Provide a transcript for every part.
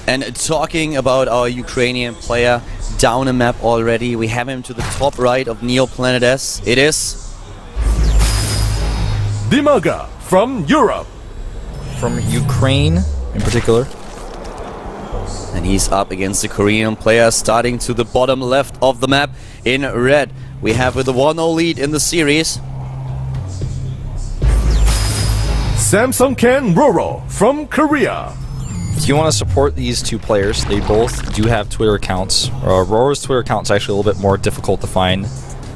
And talking about our Ukrainian player down a map already, we have him to the top right of Neoplanet S. It is Dimaga from Europe. From Ukraine in particular. And he's up against the Korean player starting to the bottom left of the map in red. We have with the 1-0 lead in the series. Samsung Ken RorO from Korea. If you want to support these two players, they both do have Twitter accounts. RorO's Twitter account is actually a little bit more difficult to find.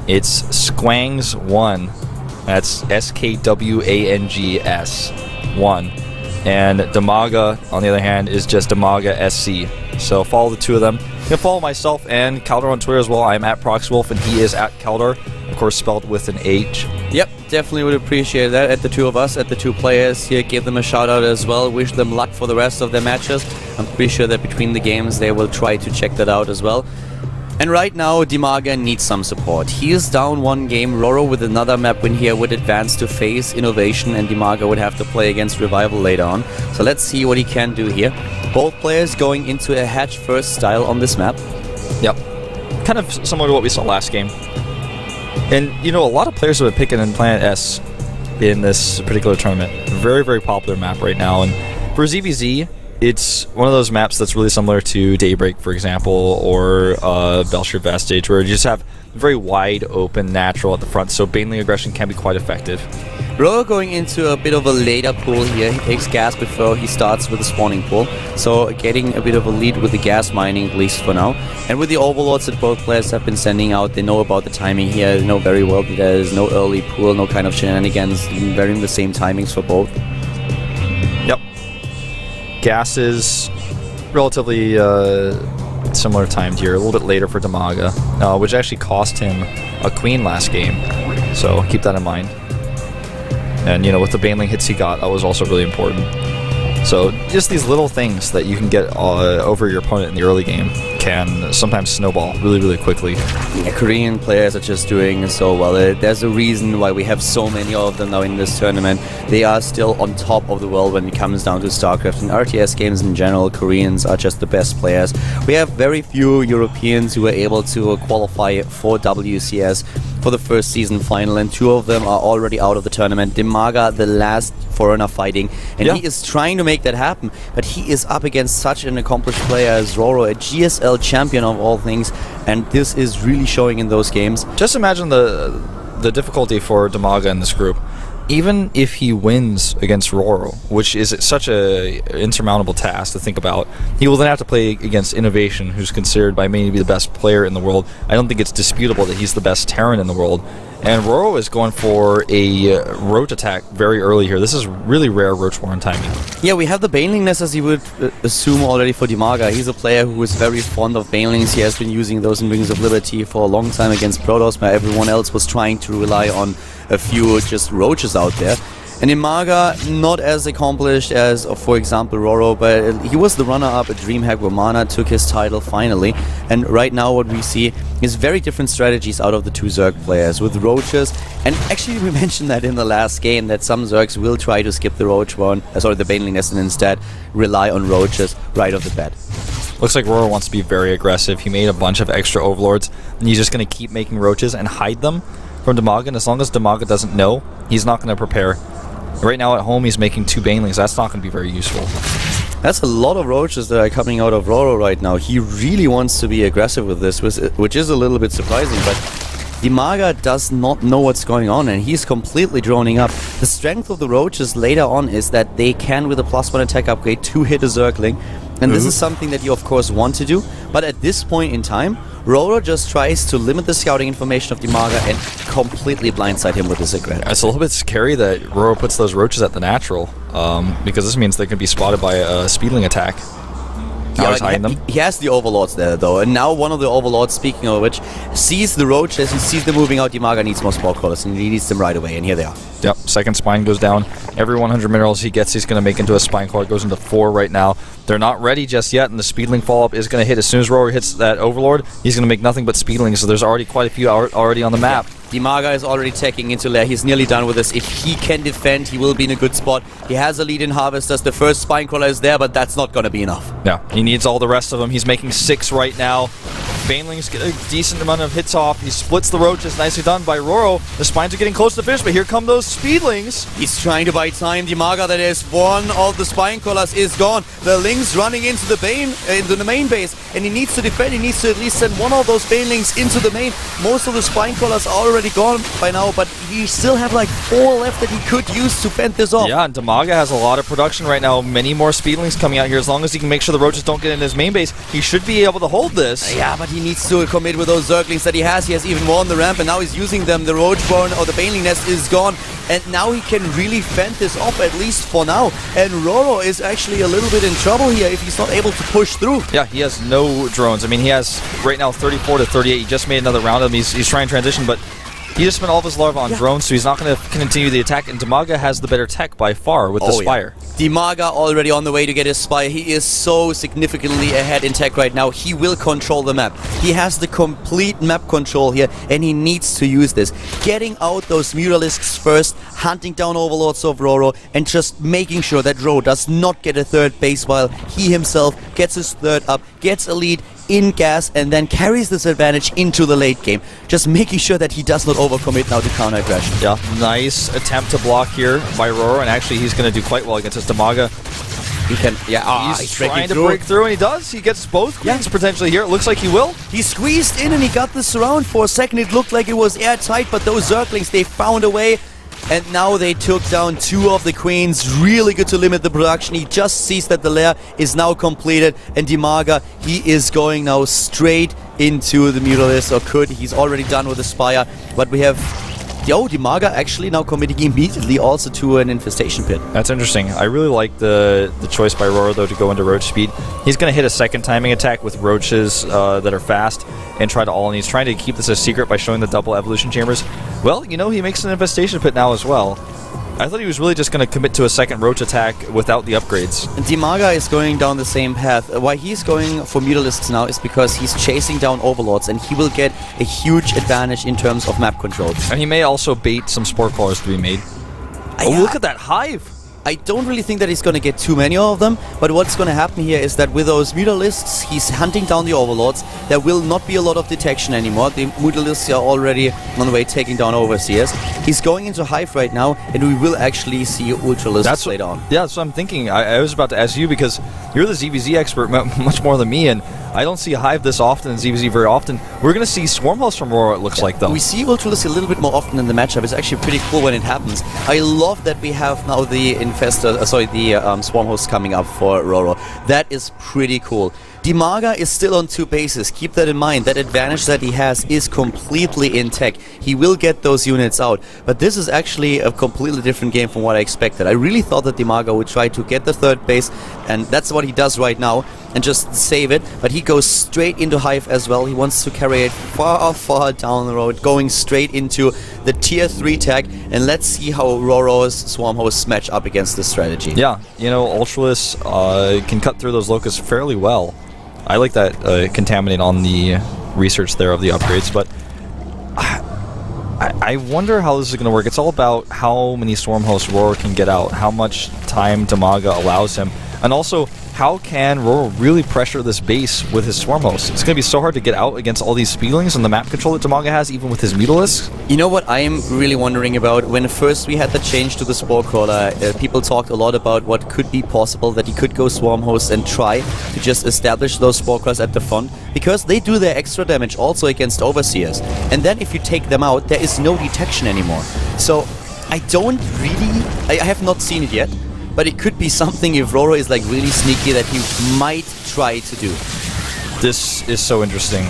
It's Skwangs1. That's SKWANGS1. And Dimaga, on the other hand, is just Dimaga SC. So follow the two of them. You can follow myself and Kaldor on Twitter as well. I'm at ProxyWolf and he is at Kaldor. Of course, spelled with an H. Yep, definitely would appreciate that. At the two of us, at the two players here, give them a shout out as well. Wish them luck for the rest of their matches. I'm pretty sure that between the games they will try to check that out as well. And right now, Dimaga needs some support. He is down one game. RorO with another map win here would advance to face Innovation, and Dimaga would have to play against Revival later on. So let's see what he can do here. Both players going into a hatch first style on this map. Yep. Kind of similar to what we saw last game. And, you know, a lot of players have been picking in Planet S in this particular tournament. Very, very popular map right now. And for ZVZ, it's one of those maps that's really similar to Daybreak, for example, or Belshire Vestige, where you just have very wide open natural at the front, so baneling aggression can be quite effective. RorO going into a bit of a later pool here. He takes gas before he starts with the spawning pool, so getting a bit of a lead with the gas mining, at least for now. And with the overlords that both players have been sending out, they know about the timing here. They know very well that there is no early pool, no kind of shenanigans, varying the same timings for both. Yep. Gas is relatively similar timed here, a little bit later for Dimaga, which actually cost him a queen last game, so keep that in mind. And, you know, with the baneling hits he got, that was also really important. So just these little things that you can get over your opponent in the early game can sometimes snowball really, really quickly. Yeah, Korean players are just doing so well. There's a reason why we have so many of them now in this tournament. They are still on top of the world when it comes down to Starcraft and RTS games in general. Koreans are just the best players. We have very few Europeans who are able to qualify for WCS for the first season final, and two of them are already out of the tournament. Dimaga, the last foreigner fighting, and he is trying to make that happen, but he is up against such an accomplished player as RorO, a GSL champion of all things, and this is really showing in those games. Just imagine the difficulty for Dimaga in this group. Even if he wins against RorO, which is such a insurmountable task to think about, he will then have to play against Innovation, who's considered by many to be the best player in the world. I don't think it's disputable that he's the best Terran in the world. And RorO is going for a Roach attack very early here. This is really rare Roach Warren timing. Yeah, we have the banelingness as you would assume already for Dimaga. He's a player who is very fond of banelings. He has been using those in Wings of Liberty for a long time against Protoss, where everyone else was trying to rely on a few just roaches out there. And Dimaga, not as accomplished as, for example, RorO, but he was the runner-up at DreamHack where Mana took his title finally. And right now what we see is very different strategies out of the two Zerg players with roaches. And actually we mentioned that in the last game, that some Zergs will try to skip the roach one, the banelingness, and instead rely on roaches right off the bat. Looks like RorO wants to be very aggressive. He made a bunch of extra overlords, and he's just going to keep making roaches and hide them from Dimaga. And as long as Dimaga doesn't know, he's not going to prepare. Right now at home he's making two banelings. That's not going to be very useful. That's a lot of roaches that are coming out of RorO right now. He really wants to be aggressive with this, which is a little bit surprising, but Dimaga does not know what's going on, and he's completely droning up. The strength of the roaches later on is that they can, with a +1 attack upgrade, two-hit a Zergling, and this is something that you of course want to do, but at this point in time, RorO just tries to limit the scouting information of Dimaga and completely blindside him with his aggression. It's a little bit scary that RorO puts those roaches at the natural, because this means they can be spotted by a speedling attack. Now he's hiding them. He has the overlords there though, and now one of the overlords, speaking of which, sees the roaches, he sees them moving out. Dimaga needs more spore crawlers, and he needs them right away, and here they are. Yep, second spine goes down. Every 100 minerals he gets, he's going to make into a spine crawler. Goes into 4 right now. They're not ready just yet, and the Speedling follow-up is going to hit. As soon as RorO hits that Overlord, he's going to make nothing but Speedlings, so there's already quite a few already on the map. Dimaga is already taking into lair. He's nearly done with this. If he can defend, he will be in a good spot. He has a lead in Harvesters. The first Spinecrawler is there, but that's not going to be enough. Yeah, he needs all the rest of them. He's making 6 right now. Banelings get a decent amount of hits off. He splits the roaches. Nicely done by RorO. The Spines are getting close to the finish, but here come those Speedlings. He's trying to buy time. Dimaga, that is one of the Spinecrawlers, is gone. The Lynx running into the main base, and he needs to defend. He needs to at least send one of those Banelings into the main. Most of the Spinecrawlers are already gone by now, but he still have like 4 left that he could use to fend this off. Yeah, and Dimaga has a lot of production right now. Many more Speedlings coming out here. As long as he can make sure the roaches don't get in his main base, he should be able to hold this. Yeah, but he needs to commit with those Zerglings that he has. He has even more on the ramp, and now he's using them. The Roach Born or the Baneling Nest is gone, and now he can really fend this off, at least for now. And RorO is actually a little bit in trouble here if he's not able to push through. Yeah, he has no drones. I mean, he has right now 34 to 38. He just made another round of them. He's trying to transition, but he just spent all of his love on drones, so he's not going to continue the attack. And Dimaga has the better tech by far with the Spire. Yeah. Dimaga already on the way to get his Spire. He is so significantly ahead in tech right now. He will control the map. He has the complete map control here, and he needs to use this. Getting out those Mutalisks first, hunting down Overlords of RorO, and just making sure that RorO does not get a third base while he himself gets his third up, gets a lead in gas, and then carries this advantage into the late game. Just making sure that he does not overcommit now to counter aggression. Yeah, nice attempt to block here by RorO, and actually he's going to do quite well against this Dimaga. He can, he's trying to break through, and he does. He gets both queens potentially here. It looks like he will. He squeezed in and he got the surround. For a second it looked like it was airtight, but those Zerglings, they found a way. And now they took down 2 of the queens. Really good to limit the production. He just sees that the lair is now completed. And Dimaga, he is going now straight into the Mutalisk, or could. He's already done with the Spire. But we have Dimaga actually now committing immediately also to an Infestation Pit. That's interesting. I really like the choice by RorO, though, to go into Roach Speed. He's going to hit a second timing attack with Roaches that are fast and try to all-in. He's trying to keep this a secret by showing the double Evolution Chambers. Well, you know, he makes an Infestation Pit now as well. I thought he was really just going to commit to a second Roach attack without the upgrades. And Dimaga is going down the same path. Why he's going for Mutalisks now is because he's chasing down Overlords, and he will get a huge advantage in terms of map control. And he may also bait some Spore Crawlers to be made. Oh, look at that Hive! I don't really think that he's going to get too many of them, but what's going to happen here is that with those Mutalisks, he's hunting down the Overlords. There will not be a lot of detection anymore. The Mutalisks are already on the way taking down Overseers. He's going into Hive right now, and we will actually see Ultralisks later on. Yeah, that's what I'm thinking. I was about to ask you, because you're the ZVZ expert much more than me, and I don't see Hive this often in ZVZ very often. We're going to see Swarmhost from RorO, it looks like, though. We see Ultralisk a little bit more often in the matchup. It's actually pretty cool when it happens. I love that we have now the Swarmhost coming up for RorO. That is pretty cool. Dimaga is still on 2 bases. Keep that in mind. That advantage that he has is completely intact. He will get those units out. But this is actually a completely different game from what I expected. I really thought that Dimaga would try to get the 3rd base, and that's what he does right now, and just save it. But he goes straight into Hive as well. He wants to carry it far, far down the road, going straight into the tier 3 tag. And let's see how RorO's Swarmhosts match up against this strategy. Yeah, you know, Ultralisk can cut through those locusts fairly well. I like that Contaminate on the research there of the upgrades, but I wonder how this is going to work. It's all about how many Swarmhosts RorO can get out, how much time Dimaga allows him, and also how can RorO really pressure this base with his Swarmhosts. It's going to be so hard to get out against all these Speedlings and the map control that Dimaga has, even with his Mutalisks. You know what I am really wondering about? When first we had the change to the Spore Crawler, people talked a lot about what could be possible, that he could go Swarmhost and try to just establish those Spore Crawlers at the front, because they do their extra damage also against Overseers. And then if you take them out, there is no detection anymore. So I don't really... I have not seen it yet, but it could be something if RorO is like really sneaky that he might try to do. This is so interesting.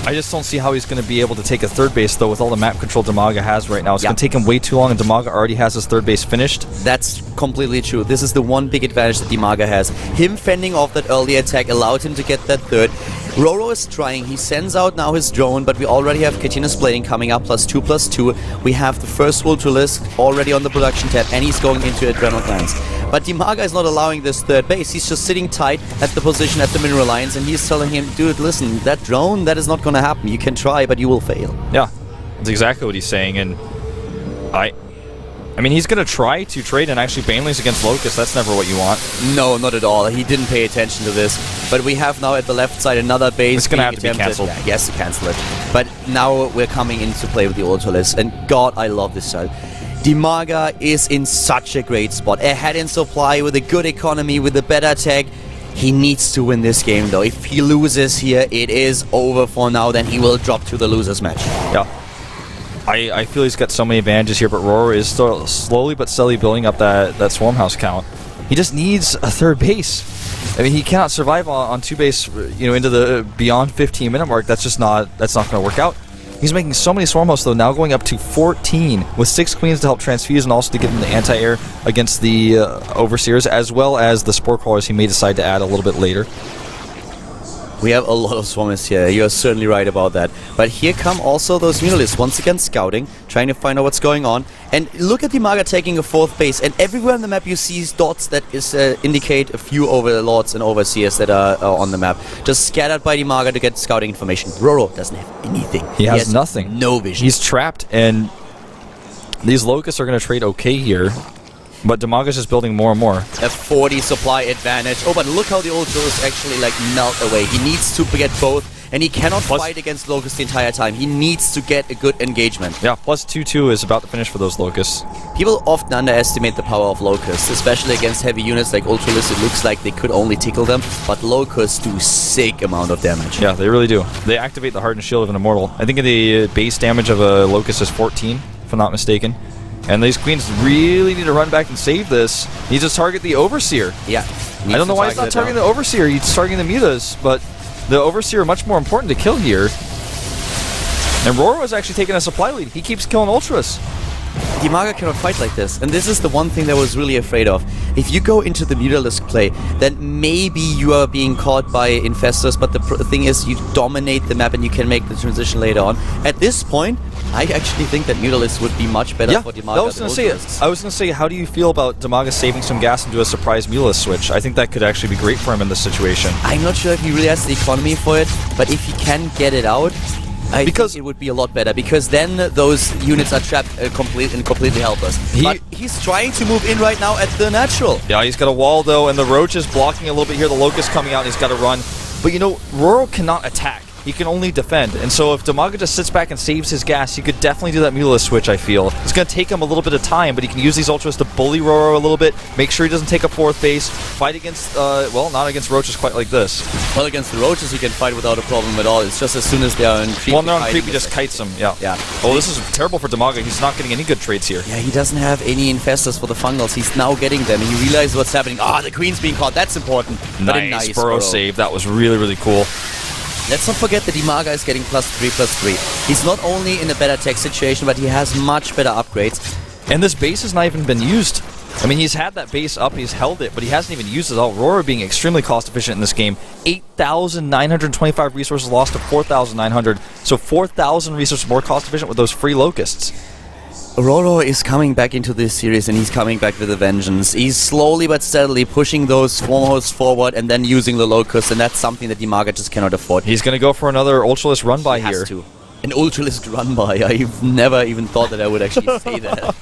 I just don't see how he's going to be able to take a 3rd base, though, with all the map control Dimaga has right now. It's going to take him way too long, and Dimaga already has his 3rd base finished. That's completely true. This is the one big advantage that Dimaga has. Him fending off that early attack allowed him to get that 3rd. RorO is trying. He sends out now his drone, but we already have Katina's Blading coming up, +2/+2. We have the first Ultralisk already on the production tab, and he's going into Adrenal Glands. But Dimaga is not allowing this third base. He's just sitting tight at the position at the Mineral Lines, and he's telling him, dude, listen, that drone, that is not going to happen. You can try, but you will fail. Yeah, that's exactly what he's saying, and I mean, he's going to try to trade and actually Banelings against Locust. That's never what you want. No, not at all. He didn't pay attention to this. But we have now at the left side another base. It's going to have to be cancelled. Yeah, he has to cancel it. But now we're coming into play with the Ultralisk. And God, I love this side. Dimaga is in such a great spot. Ahead in supply with a good economy, with a better tech. He needs to win this game, though. If he loses here, it is over for now. Then he will drop to the loser's match. Yeah. I feel he's got so many advantages here, but RorO is still slowly but steadily building up that Swarm House count. He just needs a third base. I mean, he cannot survive on 2 base, into the beyond 15-minute mark. That's not going to work out. He's making so many Swarm Hosts, though, now going up to 14 with 6 Queens to help transfuse and also to give him the anti-air against the Overseers, as well as the Spore Crawlers he may decide to add a little bit later. We have a lot of Swarmers here, you're certainly right about that. But here come also those Mutalisks, once again scouting, trying to find out what's going on. And look at Dimaga taking a 4th base, and everywhere on the map you see dots that indicate a few Overlords and Overseers that are on the map. Just scattered by Dimaga to get scouting information. RorO doesn't have anything. He has nothing. No vision. He's trapped, and these Locusts are going to trade okay here. But Dimaga's just building more and more. A 40 supply advantage. Oh, but look how the Ultras actually melt away. He needs to get both, and he cannot fight against Locusts the entire time. He needs to get a good engagement. Yeah, +2/2 is about to finish for those Locusts. People often underestimate the power of Locusts, especially against heavy units like Ultralisk. It looks like they could only tickle them, but Locusts do sick amount of damage. Yeah, they really do. They activate the Hardened Shield of an Immortal. I think the base damage of a Locust is 14, if I'm not mistaken. And these Queens really need to run back and save this. He needs to target the Overseer. Yeah. I don't know why he's not targeting the Overseer. He's targeting the Mutas, but the Overseer are much more important to kill here. And RorO is actually taking a supply lead. He keeps killing Ultras. Dimaga cannot fight like this, and this is the one thing that I was really afraid of. If you go into the Mutalisk play, then maybe you are being caught by Infestors, but the thing is you dominate the map and you can make the transition later on. At this point, I actually think that Mutalisk would be much better for Dimaga. I was going to say, how do you feel about Dimaga saving some gas and do a surprise Mutalisk switch? I think that could actually be great for him in this situation. I'm not sure if he really has the economy for it, but if he can get it out, I think it would be a lot better, because then those units are trapped completely helpless. But he's trying to move in right now at the natural. Yeah, he's got a wall though, and the Roach is blocking a little bit here. The Locust coming out, and he's got to run. But RorO cannot attack. He can only defend. And so if Dimaga just sits back and saves his gas, he could definitely do that Mutalisk switch, I feel. It's going to take him a little bit of time, but he can use these Ultras to bully RorO a little bit, make sure he doesn't take a 4th base, fight against, well, not against Roaches quite like this. Well, against the Roaches he can fight without a problem at all. It's just as soon as they are in creep. Well, they're on creep, he just kites them, yeah. Oh, this is terrible for Dimaga. He's not getting any good trades here. Yeah, he doesn't have any Infestors for the Fungals. He's now getting them. He realizes what's happening. The Queen's being caught. That's important. Nice burrow save. That was really, really cool. Let's not forget that Dimaga is getting +3/+3. He's not only in a better tech situation, but he has much better upgrades. And this base has not even been used. I mean, he's had that base up, he's held it, but he hasn't even used it all. RorO being extremely cost efficient in this game. 8,925 resources lost to 4,900. So 4,000 resources more cost efficient with those free Locusts. RorO is coming back into this series, and he's coming back with a vengeance. He's slowly but steadily pushing those Swarm Hosts forward and then using the Locust, and that's something that Dimaga just cannot afford. He's going to go for another Ultralisk run-by here. An Ultralisk run-by. I've never even thought that I would actually say that.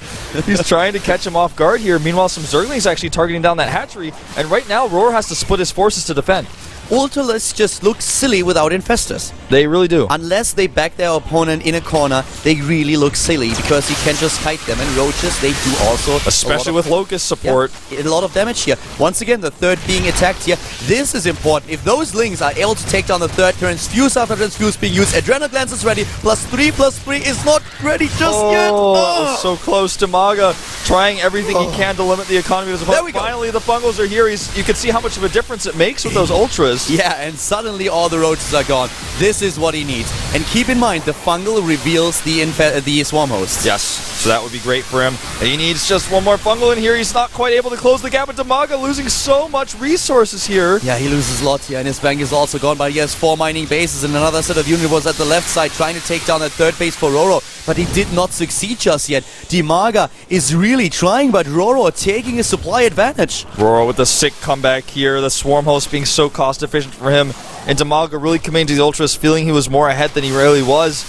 He's trying to catch him off guard here. Meanwhile, some Zerglings actually targeting down that hatchery, and right now RorO has to split his forces to defend. Ultralisks just look silly without Infestors. They really do. Unless they back their opponent in a corner, they really look silly, because you can just kite them. And Roaches, they do also... Especially with Locust support. Yeah, a lot of damage here. Once again, the 3rd being attacked here. This is important. If those Lings are able to take down the 3rd, Transfuse after Transfuse being used, Adrenal Glands is ready, +3/+3 is not ready just yet. Oh, so close. Dimaga trying everything he can to limit the economy of his opponent. Finally, the Fungals are here. You can see how much of a difference it makes with those Ultras. Yeah, and suddenly all the Roaches are gone. This is what he needs. And keep in mind, the Fungal reveals the Swarm Hosts. Yes. So that would be great for him. And he needs just one more fungal in here. He's not quite able to close the gap, but Dimaga losing so much resources here. Yeah, he loses a lot here, and his bank is also gone, but he has 4 mining bases, and another set of unit was at the left side trying to take down that third base for RorO, but he did not succeed just yet. Dimaga is really trying, but RorO taking a supply advantage. RorO with the sick comeback here, the Swarm Host being so cost efficient for him, and Dimaga really committing to the Ultras, feeling he was more ahead than he really was.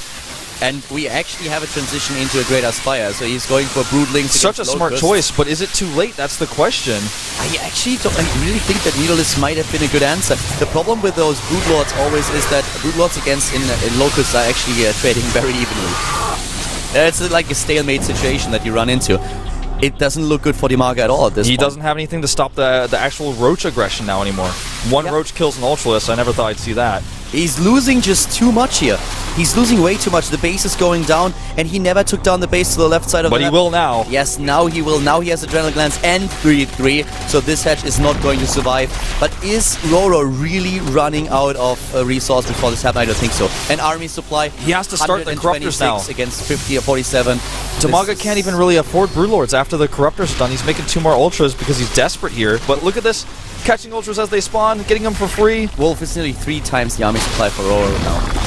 And we actually have a transition into a Great Aspire, so he's going for Broodlings. Such a smart choice, but is it too late? That's the question. I really think that Needleless might have been a good answer. The problem with those Broodlords always is that Broodlords against in Locust are actually trading very evenly. It's like a stalemate situation that you run into. It doesn't look good for Dimaga at all at this point. He doesn't have anything to stop the actual Roach aggression now anymore. One Roach kills an Ultralisk, I never thought I'd see that. He's losing just too much here. He's losing way too much. The base is going down, and he never took down the base to the left side of the map. But he will now. Yes, now he will. Now he has Adrenal Glands and 3-3, so this hatch is not going to survive. But is RorO really running out of resource before this happens? I don't think so. An army supply. He has to start the Corruptors now. Against 50 or 47. Dimaga can't even really afford Broodlords after the Corruptors are done. He's making 2 more Ultras because he's desperate here. But look at this. Catching Ultras as they spawn, getting them for free. Wolf is nearly 3 times the army supply for RorO now.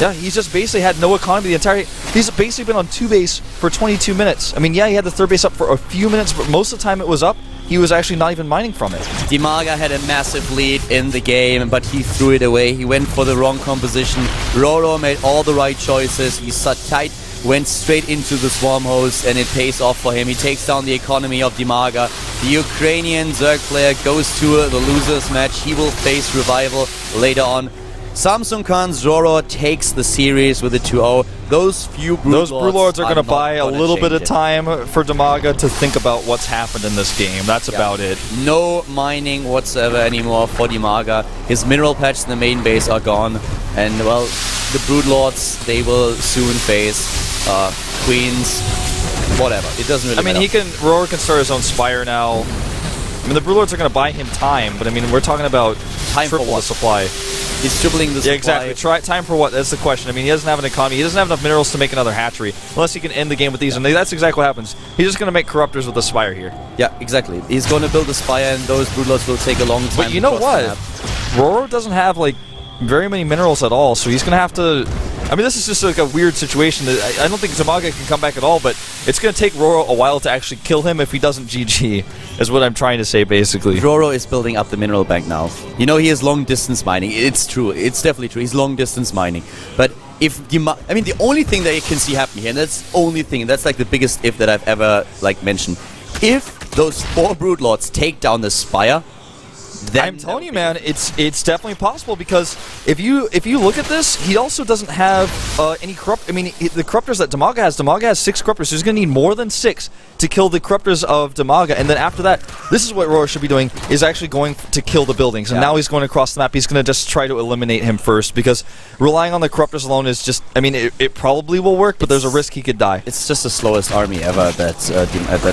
Yeah, he's just basically had no economy the entire... He's basically been on 2 base for 22 minutes. I mean, yeah, he had the 3rd base up for a few minutes, but most of the time it was up, he was actually not even mining from it. Dimaga had a massive lead in the game, but he threw it away. He went for the wrong composition. RorO made all the right choices. He sat tight, went straight into the Swarm Host, and it pays off for him. He takes down the economy of Dimaga. The Ukrainian Zerg player goes to the losers match. He will face Revival later on. Samsung Khan's RorO takes the series with a 2-0. Those few Broodlords are going to buy a little bit of time for Dimaga to think about what's happened in this game. That's about it. No mining whatsoever anymore for Dimaga. His mineral patch in the main base are gone. And, well, the Broodlords, they will soon face Queens, whatever. It doesn't really matter. RorO can start his own Spire now. I mean, the Broodlords are going to buy him time, but I mean, we're talking about time triple for what? The supply. He's tripling the supply. Yeah, exactly. Time for what? That's the question. I mean, he doesn't have an economy. He doesn't have enough minerals to make another hatchery, unless he can end the game with these. And that's exactly what happens. He's just going to make Corruptors with the Spire here. Yeah, exactly. He's going to build a Spire, and those Broodlords will take a long time. But you know what? RorO doesn't have, like, very many minerals at all, so he's going to have to... I mean, this is just like a weird situation. I don't think Dimaga can come back at all, but it's going to take RorO a while to actually kill him if he doesn't GG, is what I'm trying to say, basically. RorO is building up the mineral bank now. You know, he is long-distance mining. It's true. It's definitely true. He's long-distance mining. But if I mean, the only thing that you can see happen here, and that's the only thing, and that's like the biggest if that I've ever, like, mentioned. If those 4 Broodlords take down the Spire, I'm telling you, man, it's definitely possible, because if you look at this, he also doesn't have any corrupt. I mean, the Corruptors that Dimaga has 6 Corruptors. So he's going to need more than 6 to kill the Corruptors of Dimaga, and then after that, this is what RorO should be doing: is actually going to kill the buildings. And now he's going across the map. He's going to just try to eliminate him first, because relying on the Corruptors alone is just. I mean, it probably will work, but there's a risk he could die. It's just the slowest army ever that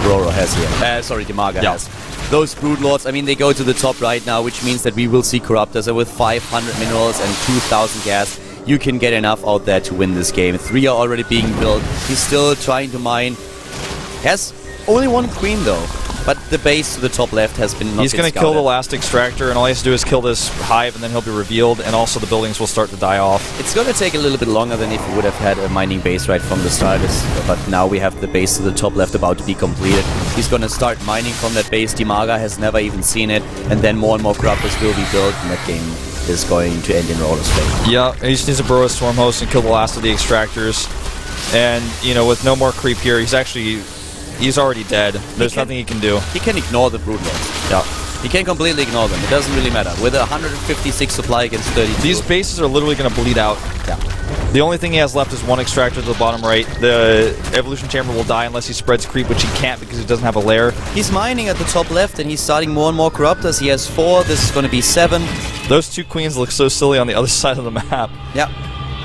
RorO has here. Sorry, Dimaga has. Those Broodlords, I mean, they go to the top right now, which means that we will see Corruptors, and with 500 minerals and 2,000 gas, you can get enough out there to win this game. 3 are already being built. He's still trying to mine. Has only 1 queen, though. But the base to the top left has been not. He's going to kill the last extractor, and all he has to do is kill this hive, and then he'll be revealed, and also the buildings will start to die off. It's going to take a little bit longer than if we would have had a mining base right from the start. But now we have the base to the top left about to be completed. He's going to start mining from that base. Dimaga has never even seen it, and then more and more Corruptors will be built, and that game is going to end in RorO's favor. Yeah, he just needs to burrow a Swarm Host and kill the last of the extractors. And, you know, with no more creep here, he's already dead. There's nothing he can do. He can ignore the Broodlords. Yeah. He can completely ignore them. It doesn't really matter. With 156 supply against 32. These bases are literally going to bleed out. Yeah. The only thing he has left is 1 extractor to the bottom right. The Evolution Chamber will die unless he spreads creep, which he can't because he doesn't have a lair. He's mining at the top left, and he's starting more and more Corruptors. He has 4. This is going to be 7. Those 2 queens look so silly on the other side of the map. Yeah.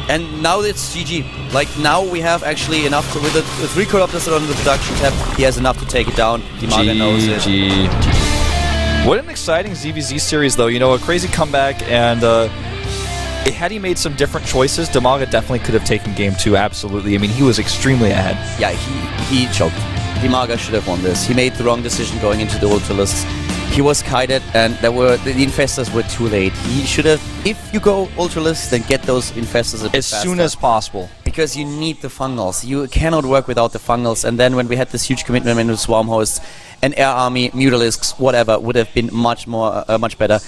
And now it's GG. Like, now we have actually enough with the 3 Corruptors that are on the production tab. He has enough to take it down. Dimaga knows it. GG. What an exciting ZVZ series, though. You know, a crazy comeback, and Had he made some different choices, Dimaga definitely could have taken game 2, absolutely. I mean, he was extremely ahead. Yeah, he choked. Dimaga should have won this. He made the wrong decision going into the Ultralisks. He was kited, and the infestors were too late. He should have, if you go Ultralisk, then get those infestors a bit As faster. soon as possible. Because you need the fungals. You cannot work without the fungals. And then when we had this huge commitment into Swarm Hosts, an Air Army, Mutalisks, whatever, would have been much better.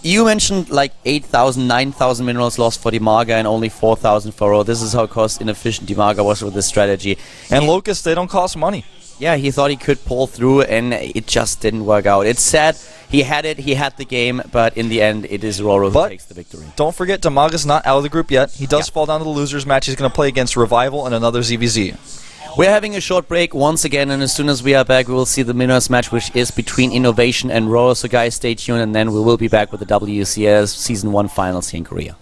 You mentioned like 8,000, 9,000 minerals lost for Dimaga and only 4,000 for RorO. This is how cost inefficient Dimaga was with this strategy. And Locusts, they don't cost money. Yeah, he thought he could pull through, and it just didn't work out. It's sad. He had it, he had the game, but in the end, it is RorO who takes the victory. Don't forget, Dimaga's not out of the group yet. He does fall down to the losers match. He's going to play against Revival and another ZVZ. We're having a short break once again, and as soon as we are back, we will see the winners match, which is between Innovation and RorO. So guys, stay tuned, and then we will be back with the WCS Season 1 finals here in Korea.